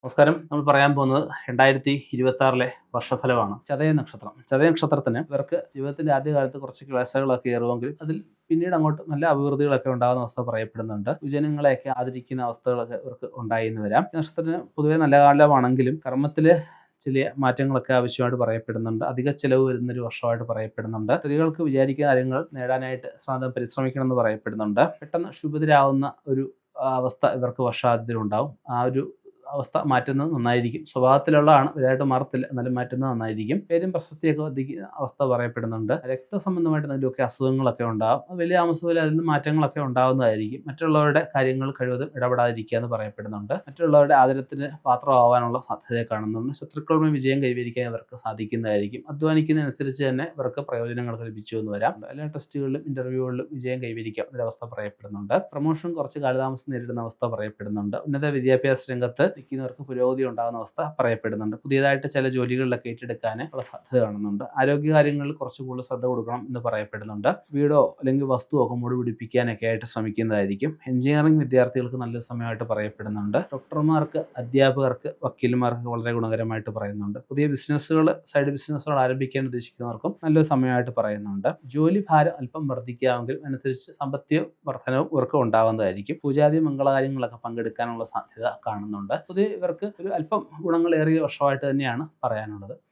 നമസ്കാരം. നമ്മൾ പറയാൻ പോകുന്നത് 2026 വർഷഫലമാണ്. ചതയ നക്ഷത്രം. ചതയ നക്ഷത്രത്തിന് ഇവർക്ക് ജീവിതത്തിന്റെ ആദ്യകാലത്ത് കുറച്ച് ക്ലേശങ്ങളൊക്കെ ഏറുമെങ്കിലും അതിൽ പിന്നീട് അങ്ങോട്ട് നല്ല അഭിവൃദ്ധികളൊക്കെ ഉണ്ടാകുന്ന അവസ്ഥ പറയപ്പെടുന്നുണ്ട്. വിജനങ്ങളെയൊക്കെ ആദരിക്കുന്ന അവസ്ഥകളൊക്കെ ഇവർക്ക് ഉണ്ടായി എന്ന് വരാം. ഈ നക്ഷത്രത്തിന് പൊതുവെ നല്ല കാലമാണെങ്കിലും കർമ്മത്തില് ചില മാറ്റങ്ങളൊക്കെ ആവശ്യമായിട്ട് പറയപ്പെടുന്നുണ്ട്. അധിക ചെലവ് വരുന്നൊരു വർഷമായിട്ട് പറയപ്പെടുന്നുണ്ട്. സ്ത്രീകൾക്ക് വിചാരിക്കുന്ന കാര്യങ്ങൾ നേടാനായിട്ട് സാധനം പരിശ്രമിക്കണം എന്ന് പറയപ്പെടുന്നുണ്ട്. പെട്ടെന്ന് ശുഭതരാകുന്ന ഒരു അവസ്ഥ ഇവർക്ക് വർഷാന്ത്യത്തിലുണ്ടാവും. ആ ഒരു അവസ്ഥ മാറ്റുന്നത് നന്നായിരിക്കും. സ്വഭാവത്തിലുള്ളതാണ്, വലുതായിട്ട് മാറത്തില്ല, എന്നാലും മാറ്റുന്നത് നന്നായിരിക്കും. പേരും പ്രശസ്തിയൊക്കെ വർദ്ധിക്കുന്ന അവസ്ഥ പറയപ്പെടുന്നുണ്ട്. രക്തസംബന്ധമായിട്ട് എന്തെങ്കിലുമൊക്കെ അസുഖങ്ങളൊക്കെ ഉണ്ടാകും. വലിയ താമസത്തിൽ അതിൽ നിന്ന് മാറ്റങ്ങളൊക്കെ ഉണ്ടാകുന്നതായിരിക്കും. മറ്റുള്ളവരുടെ കാര്യങ്ങൾ കഴിവതും ഇടപെടാതിരിക്കുക എന്ന് പറയപ്പെടുന്നുണ്ട്. മറ്റുള്ളവരുടെ ആദരത്തിന് പാത്രമാവാനുള്ള സാധ്യതയെ കാണുന്നുണ്ട്. ശത്രുക്കളുടെ വിജയം കൈവരിക്കാൻ ഇവർക്ക് സാധിക്കുന്നതായിരിക്കും. അധ്വാനിക്കുന്നതനുസരിച്ച് തന്നെ ഇവർക്ക് പ്രയോജനങ്ങൾ ലഭിച്ചു എന്ന് വരാം. എല്ലാ ടെസ്റ്റുകളിലും ഇന്റർവ്യൂകളിലും വിജയം കൈവരിക്കാം എന്നൊരവസ്ഥ പറയപ്പെടുന്നുണ്ട്. പ്രൊമോഷൻ കുറച്ച് കാലതാമസം നേരിടുന്ന അവസ്ഥ പറയപ്പെടുന്നുണ്ട്. ഉന്നത വിദ്യാഭ്യാസ രംഗത്ത് നിൽക്കുന്നവർക്ക് പുരോഗതി ഉണ്ടാകുന്ന അവസ്ഥ പറയപ്പെടുന്നുണ്ട്. പുതിയതായിട്ട് ചില ജോലികളിലൊക്കെ ഏറ്റെടുക്കാൻ ഉള്ള സാധ്യത കാണുന്നുണ്ട്. ആരോഗ്യകാര്യങ്ങളിൽ കുറച്ച് കൂടുതൽ ശ്രദ്ധ കൊടുക്കണം എന്ന് പറയപ്പെടുന്നുണ്ട്. വീടോ അല്ലെങ്കിൽ വസ്തുവോ ഒക്കെ മൂടി പിടിപ്പിക്കാനൊക്കെ ആയിട്ട് ശ്രമിക്കുന്നതായിരിക്കും. എഞ്ചിനീയറിംഗ് വിദ്യാർത്ഥികൾക്ക് നല്ലൊരു സമയമായിട്ട് പറയപ്പെടുന്നുണ്ട്. ഡോക്ടർമാർക്ക്, അധ്യാപകർക്ക്, വക്കീലന്മാർക്ക് വളരെ ഗുണകരമായിട്ട് പറയുന്നുണ്ട്. പുതിയ ബിസിനസ്സുകൾ, സൈഡ് ബിസിനസ്സുകൾ ആരംഭിക്കാൻ ഉദ്ദേശിക്കുന്നവർക്കും നല്ലൊരു സമയമായിട്ട് പറയുന്നുണ്ട്. ജോലി ഭാരം അല്പം വർദ്ധിക്കാമെങ്കിലും അനുസരിച്ച് സാമ്പത്തിക വർധനവും ഇവർക്ക് ഉണ്ടാകുന്നതായിരിക്കും. പൂജാതി മംഗളകാര്യങ്ങളൊക്കെ പങ്കെടുക്കാനുള്ള സാധ്യത കാണുന്നുണ്ട്. പൊതുവെ ഇവർക്ക് ഒരു അല്പം ഗുണങ്ങളേറിയ വർഷമായിട്ട് തന്നെയാണ് പറയാനുള്ളത്.